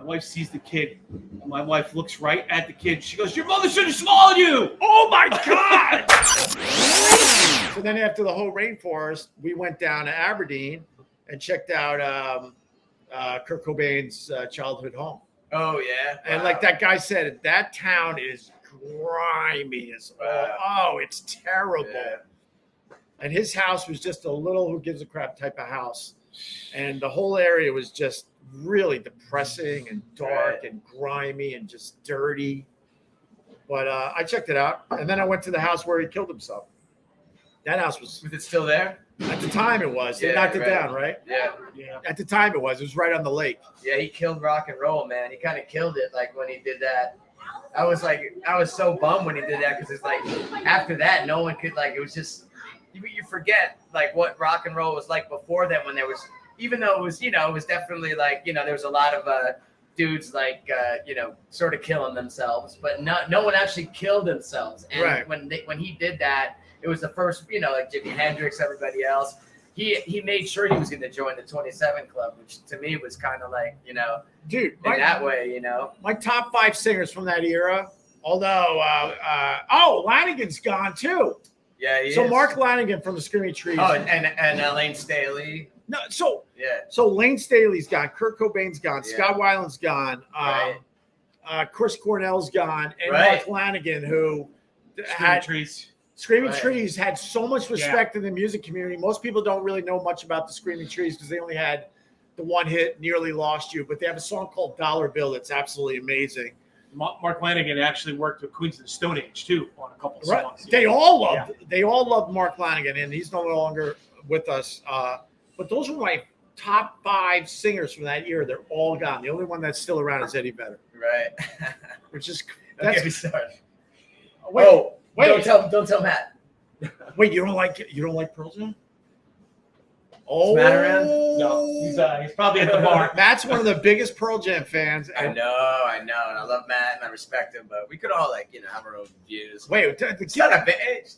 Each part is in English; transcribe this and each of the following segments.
wife sees the kid. My wife looks right at the kid. She goes, "Your mother should have swallowed you." Oh my God! So then after the whole rainforest, we went down to Aberdeen and checked out Kurt Cobain's childhood home. Oh yeah. And like that guy said, that town is grimy as oh, it's terrible. Yeah. And his house was just a little who gives a crap type of house. And the whole area was just really depressing and dark and grimy and just dirty. But I checked it out. And then I went to the house where he killed himself. That house was it still there? At the time it was. They knocked it down, right? Yeah. At the time it was. It was right on the lake. Yeah, he killed rock and roll, man. He kind of killed it like when he did that. I was so bummed when he did that because it's like after that, no one could it was just you forget like what rock and roll was like before that when there was, even though it was, it was definitely like, there was a lot of dudes like, sort of killing themselves, but no one actually killed themselves. And when he did that, it was the first, like Jimi Hendrix, everybody else. He made sure he was going to join the 27 Club, which to me was kind of like, dude, in that way, My top 5 singers from that era, although, Lanigan's gone too. Yeah, he so is. Mark Lanigan from the Screaming Trees. Oh, and Lane Staley. No, so Lane Staley's gone, Kurt Cobain's gone, Scott Weiland's gone, Chris Cornell's gone, and Mark Lanigan, who Screaming Trees had so much respect in the music community. Most people don't really know much about the Screaming Trees because they only had the one hit, Nearly Lost You, but they have a song called Dollar Bill that's absolutely amazing. Mark Lanigan actually worked with Queens of the Stone Age too on a couple of songs. They all loved Mark Lanigan, and he's no longer with us. But those were my top 5 singers from that year. They're all gone. The only one that's still around is Eddie Vedder. Right. Which is that's me started. Wait. Don't tell Matt. Wait, you don't like Pearl Jam? Oh, Matt around? No, he's probably at the bar. Matt's one of the biggest Pearl Jam fans. I know, and I love Matt and I respect him, but we could all have our own views. Wait,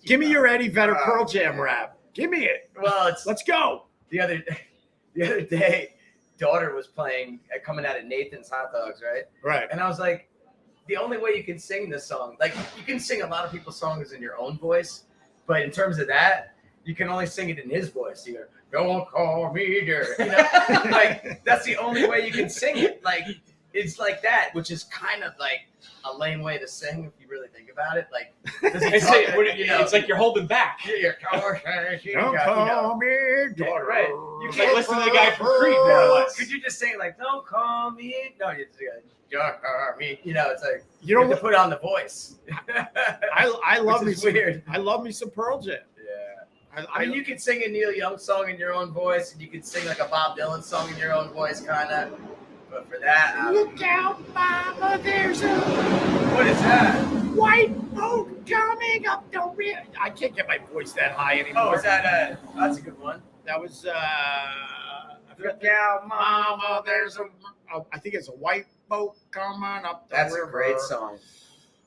give me your Eddie Vedder Pearl Jam rap. Give me it. Well, let's go. The other day, daughter was coming out of Nathan's Hot Dogs, right? Right. And I was like, the only way you can sing this song, like you can sing a lot of people's songs in your own voice, but in terms of that, you can only sing it in his voice. You go, "Don't call me dear," like that's the only way you can sing it. Like it's like that, which is kind of like a lame way to sing if you really think about it. Like it's like you're holding back. Don't call me daughter. Right. You can't listen to the guy from Creed. Could you just sing like "Don't call me"? No, you just don't call me. It's like you have to put on the voice. I love me weird. I love me some Pearl Jam. Yeah. I mean, you could sing a Neil Young song in your own voice, and you could sing like a Bob Dylan song in your own voice, kind of. But for that, look out, Mama! There's a what is that? White boat coming up the river. I can't get my voice that high anymore. Oh, is that that's a good one. That was look out, Mama! There's a. I think it's a white boat coming up the river. That's a great song.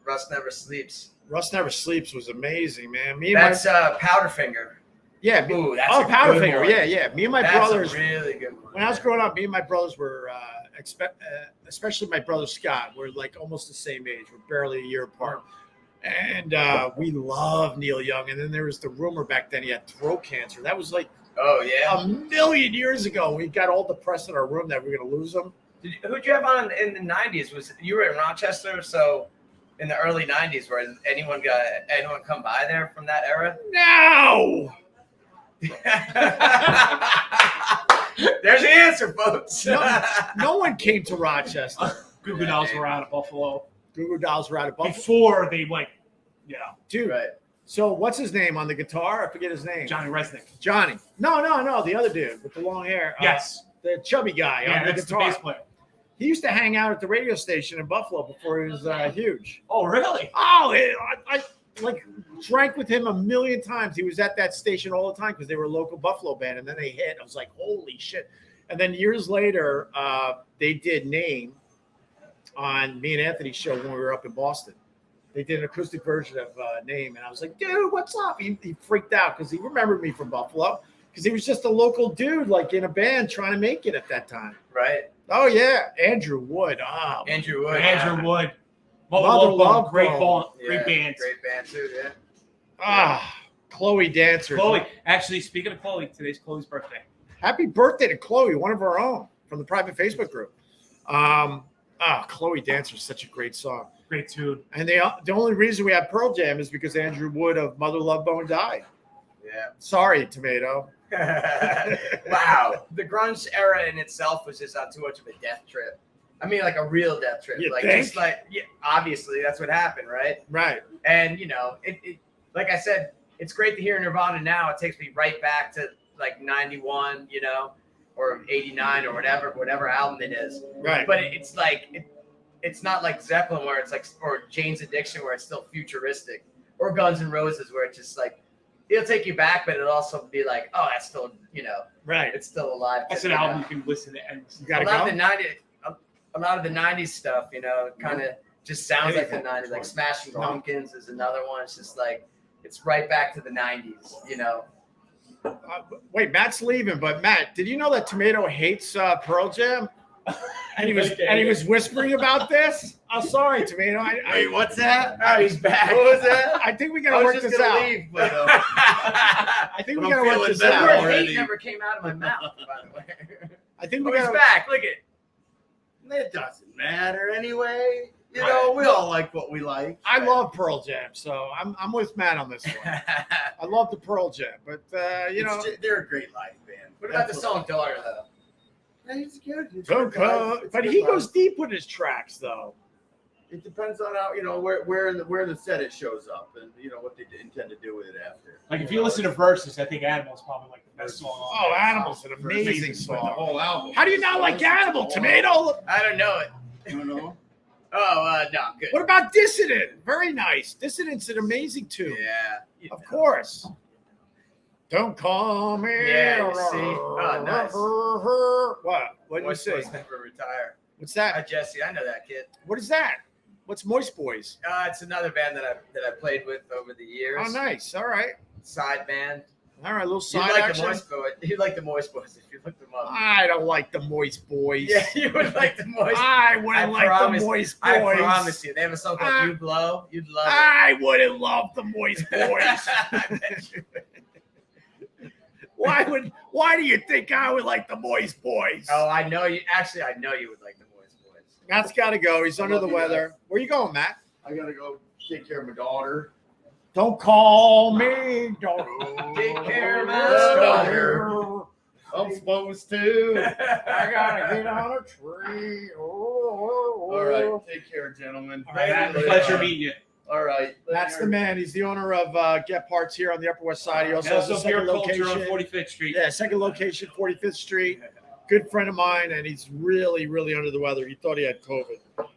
Rust Never Sleeps. Rust Never Sleeps was amazing, man. That's Powderfinger. Yeah. Ooh, that's Powderfinger. Yeah. Me and my brothers. A really good one. When I was growing up, me and my brothers were, especially my brother Scott, we're like almost the same age. We're barely a year apart. And we love Neil Young. And then there was the rumor back then he had throat cancer. That was like a million years ago. We got all depressed in our room that we were going to lose him. Who'd you have on in the 90s? You were in Rochester, so in the early 90s, where anyone come by there from that era? No! There's the answer, folks. No one came to Rochester. Goo Goo Dolls were out of Buffalo. Goo Goo Dolls were out of Buffalo. Before they went, Dude. Right. So what's his name on the guitar? I forget his name. Johnny Resnick. Johnny. No, the other dude with the long hair. Yes. The chubby guy on the guitar. The bass player. He used to hang out at the radio station in Buffalo before he was huge. Oh, really? Oh, I drank with him a million times. He was at that station all the time because they were a local Buffalo band, and then they hit. I was like, holy shit. And then years later, they did Name on me and Anthony's show when we were up in Boston. They did an acoustic version of Name, and I was like, dude, what's up? He freaked out because he remembered me from Buffalo because he was just a local dude, like in a band trying to make it at that time. Right. Oh yeah, Andrew Wood. Oh, Andrew Wood. Andrew Wood. Mother Love Love Bone. Great Bone. band. Yeah, Great band. Great band too. Yeah. Chloe Dancer. Chloe. Actually, speaking of Chloe, today's Chloe's birthday. Happy birthday to Chloe, one of our own from the private Facebook group. Chloe Dancer is such a great song. Great tune. And the only reason we have Pearl Jam is because Andrew Wood of Mother Love Bone died. Yeah. Sorry, Tomato. Wow. The grunge era in itself was just on too much of a death trip. I mean, like a real death trip. You like think? just like, yeah, obviously that's what happened, right? Right. And it like I said, it's great to hear Nirvana now. It takes me right back to like 91, or 89 or whatever album it is. Right. But it's like it's not like Zeppelin where it's like, or Jane's Addiction where it's still futuristic, or Guns N' Roses where it's just like, it'll take you back, but it'll also be like, oh, that's still, Right. it's still alive. That's an album you can listen to endlessly. You gotta A lot of the 90s stuff, kind of just sounds like the 90s. Like Smashing Pumpkins is another one. It's just like, it's right back to the 90s, Wait, Matt's leaving, but Matt, did you know that Tomato hates Pearl Jam? And he was whispering about this. I'm sorry, Tomato. Wait, what's that? Oh, he's back. What was that? I think we gotta work this out. Leave, but, I think we gotta work this the out. word already. hate never came out of my mouth, by the way. I think we He's gotta. back. Look at. It doesn't matter anyway. We all like what we like. I love Pearl Jam, so I'm with Matt on this one. I love the Pearl Jam, but They're a great live band. What about the song "Daughter" though? It's good. But he goes deep with his tracks, though. It depends on how where in the set it shows up, and what they intend to do with it after. Like if you listen to Versus, I think Animal's probably like the best song. Oh, Animal's an amazing The song. whole album. How do you not like Animal, Tomato? I don't know it. You know? Oh, no, good. What about Dissident? Very nice. Dissident's an amazing tune. Yeah, Of course. Don't call me. Yeah, you see? Oh, nice. What? What did you Moist say? Boys Never Retire. What's Hi, that? Jesse. I know that kid. What is that? What's Moist Boys? It's another band that I played with over the years. Oh, nice. All right. Side band. All right, a little You side like action. the Moist Boys? You like the Moist Boys if you look them up. I don't like the Moist Boys. Yeah, you would like the Moist. I wouldn't like promise- the Moist I Boys. promise you, they have a song called "You Blow." You'd love it. I wouldn't love the Moist Boys. I bet you. Why do you think I would like the Moist Boys? Oh, I know you. Actually, I know you would like the Moist Boys. Matt's got to go. He's under the love you weather. guys. Where you going, Matt? I gotta go take care of my daughter. Don't call me. Don't Take care of my daughter. I'm supposed to. I gotta get on a tree. All right, take care, gentlemen. All right, Matt, pleasure meeting you. All right. That's the man. He's the owner of Gebhards here on the Upper West Side. He also has a Also, beer second culture on location. 45th Street. Yeah, second location, 45th Street. Good friend of mine, and he's really, really under the weather. He thought he had COVID.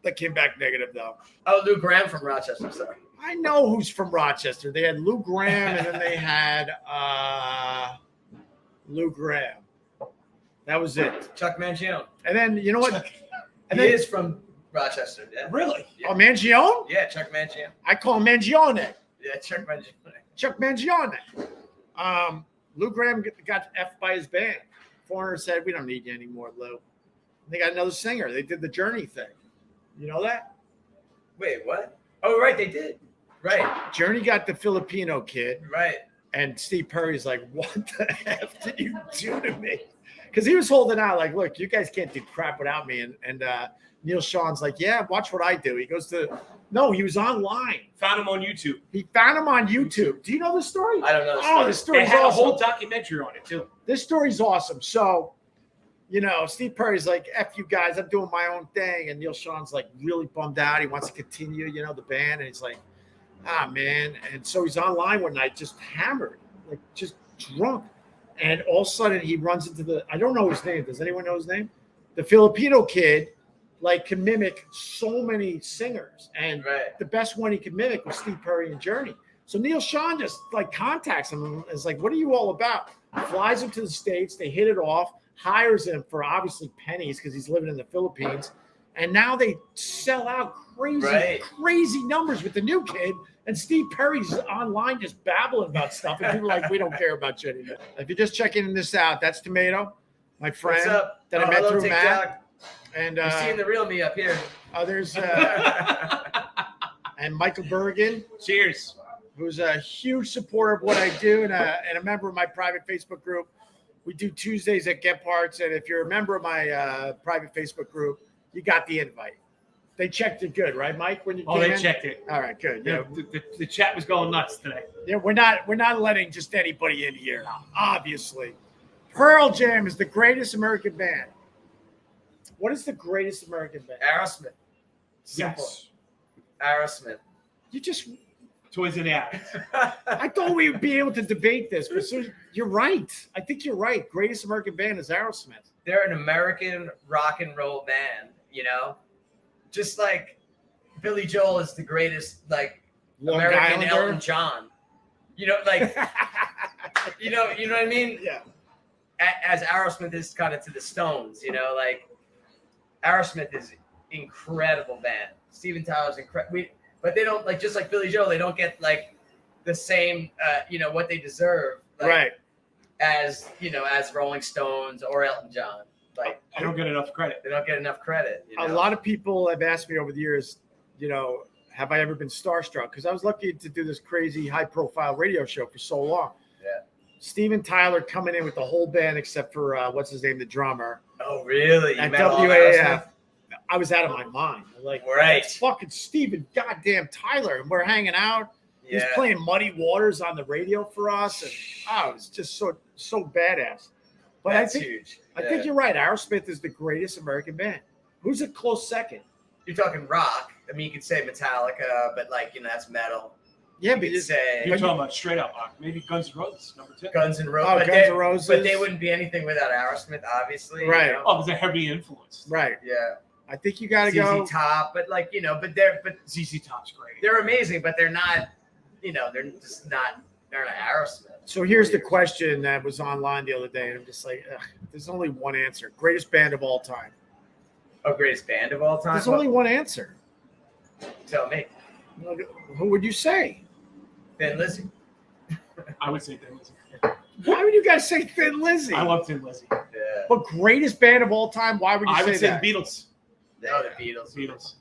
That came back negative, though. Oh, Lou Graham from Rochester. Sorry. I know who's from Rochester. They had Lou Graham, and then they had Lou Graham. That was it. Chuck Mangione. And then, you know what? And He then, is from Rochester. Yeah. Really? oh, Mangione? Yeah, Chuck Mangione. I call him Mangione. Yeah, Chuck Mangione. Chuck Mangione. Lou Graham got F'd by his band. Foreigner said, we don't need you anymore, Lou. They got another singer. They did the Journey thing. You know that? Wait, what? Oh, right, they did. Right, Journey got the Filipino kid, right. and Steve Perry's like, what the F did you do to me? Because he was holding out like, look, you guys can't do crap without me. And Neil Sean's like, yeah, watch what I do. He goes to, no, he was online. Found him on YouTube. He found him on YouTube. Do you know the story? I don't know. Oh, the They story's had a awesome. whole documentary on it too. This story's awesome. So, Steve Perry's like, F you guys, I'm doing my own thing. And Neil Sean's like really bummed out. He wants to continue, the band. And he's like, man. And so he's online one night, just hammered, like just drunk. And all of a sudden he runs into I don't know his name. Does anyone know his name? The Filipino kid, like, can mimic so many singers. And Right. the best one he could mimic was Steve Perry and Journey. So Neil Sean just like contacts him and is like, what are you all about? Flies him to the States. They hit it off, hires him for obviously pennies because he's living in the Philippines. And now they sell out crazy numbers with the new kid. And Steve Perry's online just babbling about stuff. And people are like, we don't care about you anymore. If you're just checking this out, that's Tomato. My friend What's up? that I met hello, through TikTok. Matt. And You're seeing the real me up here. others, and Michael Bergen, Cheers. who's a huge supporter of what I do and a member of my private Facebook group. We do Tuesdays at Gebhards, and if you're a member of my private Facebook group, you got the invite. They checked it good, right, Mike? When you Oh, came they in? checked it. All right, good. Yeah, the chat was going nuts today. Yeah, we're not letting just anybody in here. Obviously, Pearl Jam is the greatest American band. What is the greatest American band? Aerosmith. Simple. Yes. Aerosmith. You just Toys in the attic. I thought we would be able to debate this, but you're right. I think you're right. Greatest American band is Aerosmith. They're an American rock and roll band, you know? Just like Billy Joel is the greatest, like, Long American Islander. Elton John. You know, like, you know what I mean? Yeah. As Aerosmith is kind of to the Stones, you know, like, Aerosmith is incredible band. Steven Tyler's incredible. But they don't, like, just like Billy Joel, they don't get, like, the same, you know, what they deserve. Like, Right. As, you know, as Rolling Stones or Elton John. Like, I don't get enough credit. they don't get enough credit. You know? A lot of people have asked me over the years, you know, have I ever been starstruck? Because I was lucky to do this crazy high-profile radio show for so long. Yeah. Steven Tyler coming in with the whole band except for what's his name, the drummer. Oh, really? You At met all WAF. Aerosmith? I was out of my mind. Like, Right. it's fucking Steven goddamn Tyler, and we're hanging out. He's Yeah. playing Muddy Waters on the radio for us, and it was just so badass. But That's I think huge. I think you're right. Aerosmith is the greatest American band. Who's a close second? You're talking rock. I mean, you could say Metallica, but, like, you know, that's metal. Yeah, You but could it's, say You're talking about straight up rock. Maybe Guns N' Roses, number 2. Guns N' Roses. Oh, but Guns N' Roses. But they wouldn't be anything without Aerosmith, obviously. Right. You know? Oh, they're heavy influenced. right. Yeah. I think you got to go. ZZ Top, but, like, you know, but ZZ Top's great. they're amazing, but they're not, you know, they're just not, they're not Aerosmith. So here's the question that was online the other day, and I'm just like, ugh, there's only one answer. Greatest band of all time. Oh, greatest band of all time? There's only one answer. Tell me. Who would you say? Thin Lizzy. I would say Thin Lizzy. Why would you guys say Thin Lizzy? I love Thin Lizzy. Yeah. But greatest band of all time? Why would you I would say that? the Beatles. No, the Beatles. Beatles.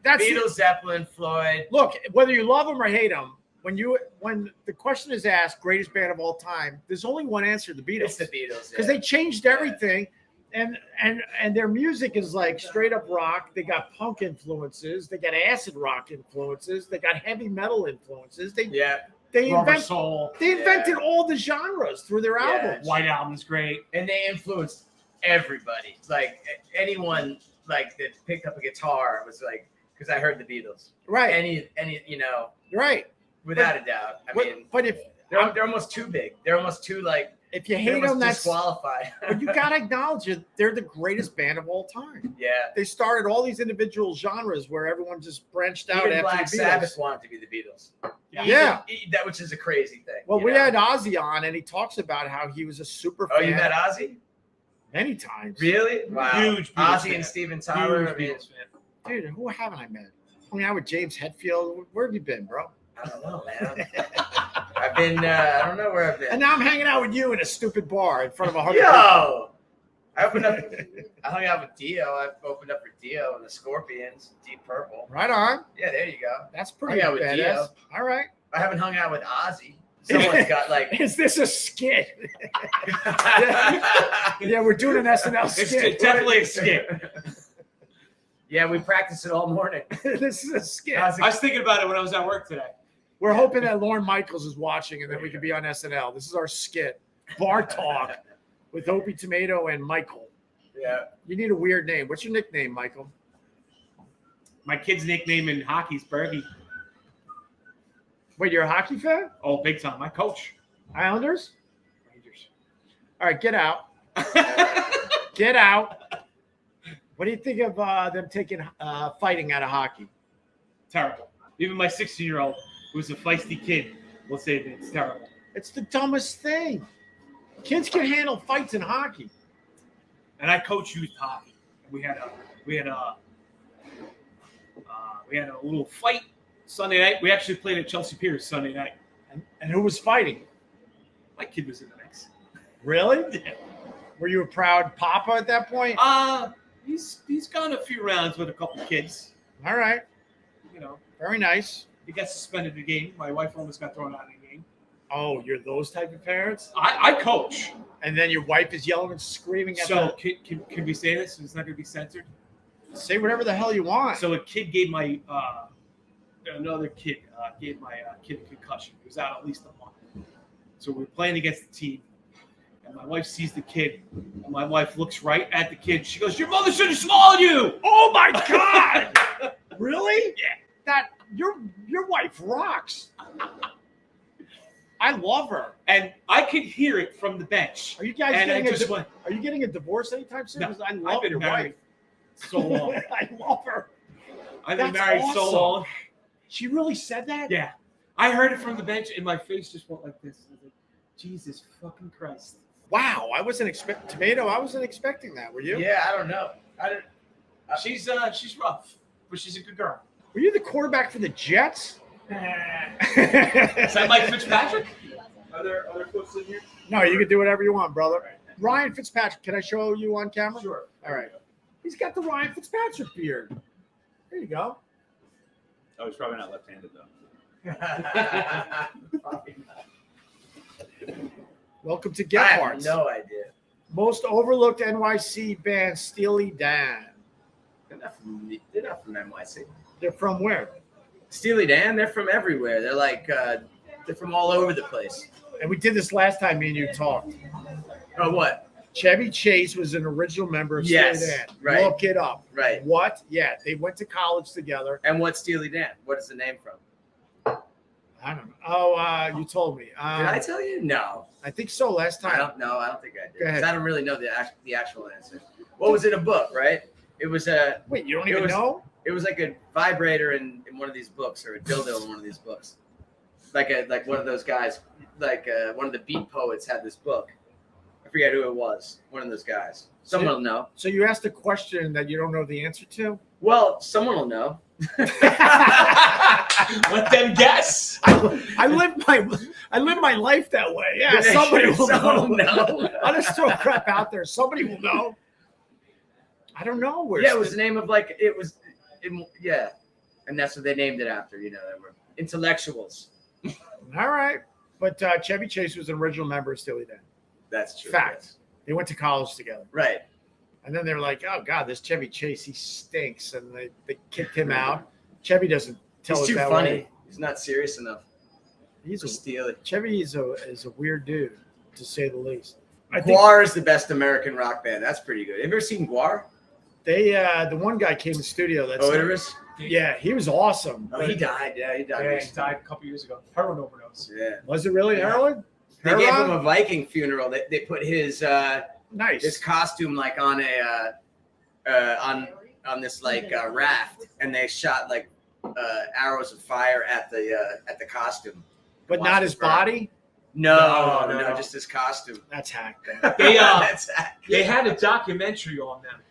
That's Beatles, Zeppelin, Floyd. Look, whether you love them or hate them, when the question is asked, greatest band of all time, there's only one answer: the Beatles. It's the Beatles. Because Yeah. they changed everything, and their music is like straight up rock. They got punk influences. They got acid rock influences. They got heavy metal influences. They Rubber invent, Soul. they invented all the genres through their Yeah. albums. White Album's great. And they influenced everybody. Like, anyone, like, that picked up a guitar was like, because I heard the Beatles. Right, Any, you know, right. without a doubt. I mean, But if they're almost too big. They're almost too, like, if you they're hate almost them, that's disqualified. but you gotta acknowledge it. They're the greatest band of all time. Yeah. They started all these individual genres where everyone just branched out Even after Black the Beatles. Sabbath wanted to be the Beatles. Yeah. That, which is a crazy thing. Well, you we know? had Ozzy on, and he talks about how he was a super fan Oh, you met Ozzy? many times. Really? Wow. Huge Beatles Ozzy fan. and Steven Tyler. Huge I mean, Beatles fan. Dude, who haven't I met? Hung out with James Hetfield. Where have you been, bro? I don't know, man. I've been, I don't know where I've been. And now I'm hanging out with you in a stupid bar in front of 100 Yo! I hung out with Dio. I opened up for Dio and the Scorpions, Deep Purple. Right on. Yeah, there you go. That's pretty Hung out with badass. Dio. All right. I haven't hung out with Ozzy. Someone's got like. Is this a skit? Yeah, we're doing an SNL skit. It's definitely a skit. Yeah, we practiced it all morning. This is a skit. I was thinking about it when I was at work today. We're hoping that Lorne Michaels is watching and then we can be on SNL. This is our skit. Bar Talk with Opie Tomato and Michael. Yeah. You need a weird name. What's your nickname, Michael? My kid's nickname in hockey's Bergie. Wait, you're a hockey fan? Oh, big time. My coach. Islanders? Rangers. All right, get out. Get out. What do you think of them taking fighting out of hockey? Terrible. Even my 16-year-old, who's a feisty kid, will say that it's terrible. It's the dumbest thing. Kids can handle fights in hockey. And I coach youth hockey. We had a little fight Sunday night. We actually played at Chelsea Piers Sunday night. And who was fighting? My kid was in the mix. Really? Yeah. Were you a proud papa at that point? He's gone a few rounds with a couple of kids. All right. You know, Very nice. he got suspended a game. My wife almost got thrown out of the game. Oh, you're those type of parents? I coach. And then your wife is yelling and screaming at So can we say this? It's not going to be censored. Say whatever the hell you want. So a kid gave my another kid gave my kid a concussion. He was out at least a month. So we're playing against the team, and my wife sees the kid, and my wife looks right at the kid. She goes, "Your mother should have swallowed you." Oh my God! Really? Yeah. That your wife rocks. I love her. And I could hear it from the bench. Are you guys And I getting just went, Are you getting a divorce anytime soon? No, 'Cause I I've love been your married wife. so long. I love her. I've been That's married so awesome. long. She really said that? Yeah. I heard it from the bench, and my face just went like this. I was like, Jesus fucking Christ. Wow, I wasn't expecting that. Were you? Yeah, I don't know. She's rough, but she's a good girl. Were you the quarterback for the Jets? Is that Mike Fitzpatrick? Are there other clips in here? No, you can do whatever you want, brother. Ryan Fitzpatrick, can I show you on camera? Sure. All right. He's got the Ryan Fitzpatrick beard. There you go. Oh, he's probably not left-handed though. Welcome to I have Gebhards. no idea. Most overlooked NYC band, Steely Dan. They're not from NYC. They're from where? Steely Dan, they're from everywhere. They're like, they're from all over the place. And we did this last time me and you talked. Oh, what? Chevy Chase was an original member of Yes, Steely Dan. right. Look it up. Right. What? Yeah, they went to college together. And what's Steely Dan? What is the name from? I don't know. Oh, you told me. Did I tell you? No. I think so last time. I don't know. I don't think I did. Go ahead. 'Cause I don't really know the actual answer. What was it? A book, right? It was a. Wait, you don't It even was- know? It was like a vibrator in one of these books, or a dildo in one of these books. Like one of those guys, one of the beat poets had this book. I forget who it was. One of those guys. Someone will know. So you asked a question that you don't know the answer to? Well, someone will know. Let them guess. I live my life that way. Yeah, somebody will Someone know. will know. I'll just throw crap out there. Somebody will know. I don't know where. Yeah, it was the name of yeah, and that's what they named it after. You know, they were intellectuals. All right, but Chevy Chase was an original member of Steely Dan. That's true. Fact. yes. They went to college together, Right. and then they were like, "Oh God, this Chevy Chase, he stinks," and they kicked him out. Chevy doesn't tell He's us too that funny. way. He's not serious enough He's for a, Steely. Chevy is a weird dude, to say the least. I think Guar is the best American rock band. That's pretty good. Have you ever seen Guar? they the one guy came in the studio. That's Oderus? yeah, he was awesome. Oh, he died. Yeah, he died. Yeah, he recently. died a couple years ago. Heroin overdose. Yeah. Was it really Yeah. heroin? They gave him Heroin? a Viking funeral. They put his Nice. costume like on on this raft, and they shot like arrows of fire at the costume. But Watch not it his burn. body. No, No. just his costume. That's hacked. They That's they had a documentary on them,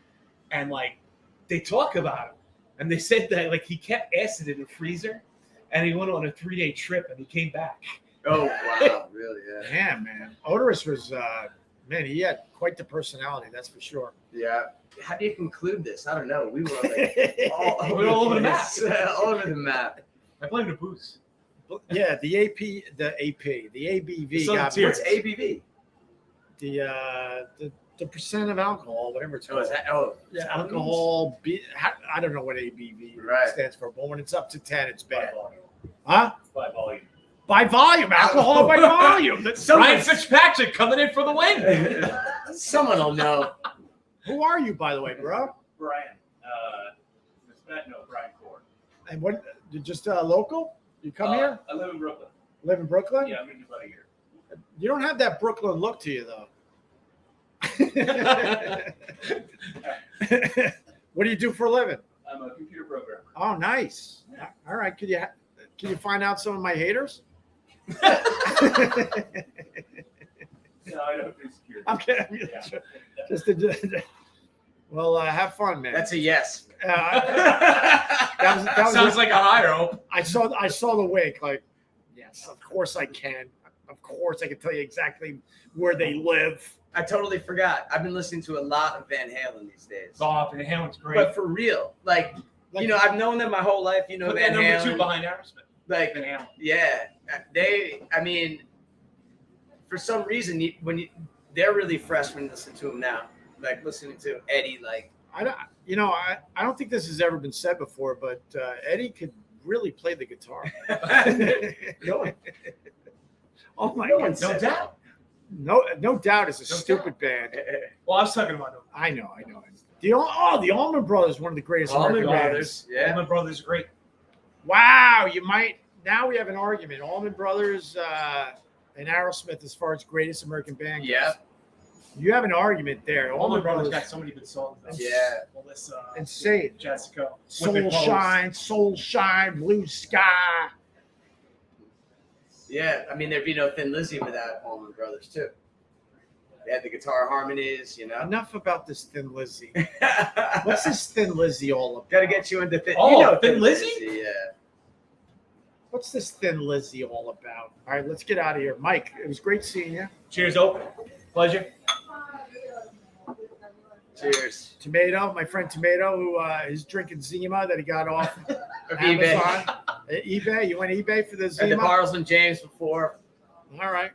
and they talk about him, and they said that he kept acid in the freezer, and he went on a 3-day trip, and he came back. Oh wow, really? Yeah. Yeah, man. Oderus was man. He had quite the personality. That's for sure. Yeah. How do you conclude this? I don't know. We were We're all over the map. all over the map. I blame the booze. Yeah, the ABV Some got tears. What's ABV? the percent of alcohol, whatever it's Oh, called. is that? Oh, Yeah, alcohol. I don't know what ABV Right. stands for, but when it's up to 10, it's By bad. volume. Huh? By volume. By volume, alcohol by volume. That's Ryan Fitzpatrick coming in for the win. Someone will know. Who are you, by the way, bro? Brian. Brian Cord. And what? You're just local? You come here? I live in Brooklyn. Live in Brooklyn? Yeah, I'm in about a year. You don't have that Brooklyn look to you, though. What do you do for a living? I'm a computer programmer. Oh, nice. All right. Can you find out some of my haters? No, I don't do security. I'm kidding. Yeah. Well, have fun, man. That's a yes. That was Sounds like a high hope. I saw the wink. Like, yes, of course I can. Of course I can tell you exactly where they live. I totally forgot. I've been listening to a lot of Van Halen these days. Oh, Van Halen's great. But for real, like you know, I've known them my whole life. You know, Put Van that number 2 Halen. behind Aerosmith. Like, Van Halen. yeah, I mean, for some reason, they're really fresh when you listen to them now. Like listening to Eddie, like I don't think this has ever been said before, but Eddie could really play the guitar. no, Oh my no God. one said doubt. No doubt it's a No stupid band. Well, I was talking about them. I know. The Allman Brothers, one of the greatest Allman American Brothers. bands. Yeah. Allman Brothers are great. Wow, now we have an argument. Allman Brothers and Aerosmith as far as greatest American band goes. Yeah. You have an argument there. Allman Brothers got so many good songs. Though. Yeah. Melissa, Insane. Jessica, Soul Shine, Blue Sky. Yeah, I mean, there'd be no Thin Lizzy without Allman Brothers too. They had the guitar harmonies, you know. Enough about this Thin Lizzy. What's this Thin Lizzy all about? Got to get you into Thin. Oh, you know Thin Lizzy? Yeah. What's this Thin Lizzy all about? All right, let's get out of here. Mike, it was great seeing you. Cheers, Opie. Pleasure. Cheers. Tomato, my friend Tomato, who is drinking Zima that he got off Of eBay. Amazon. eBay? You went eBay for the At the Zima? Bartles and James before. All right.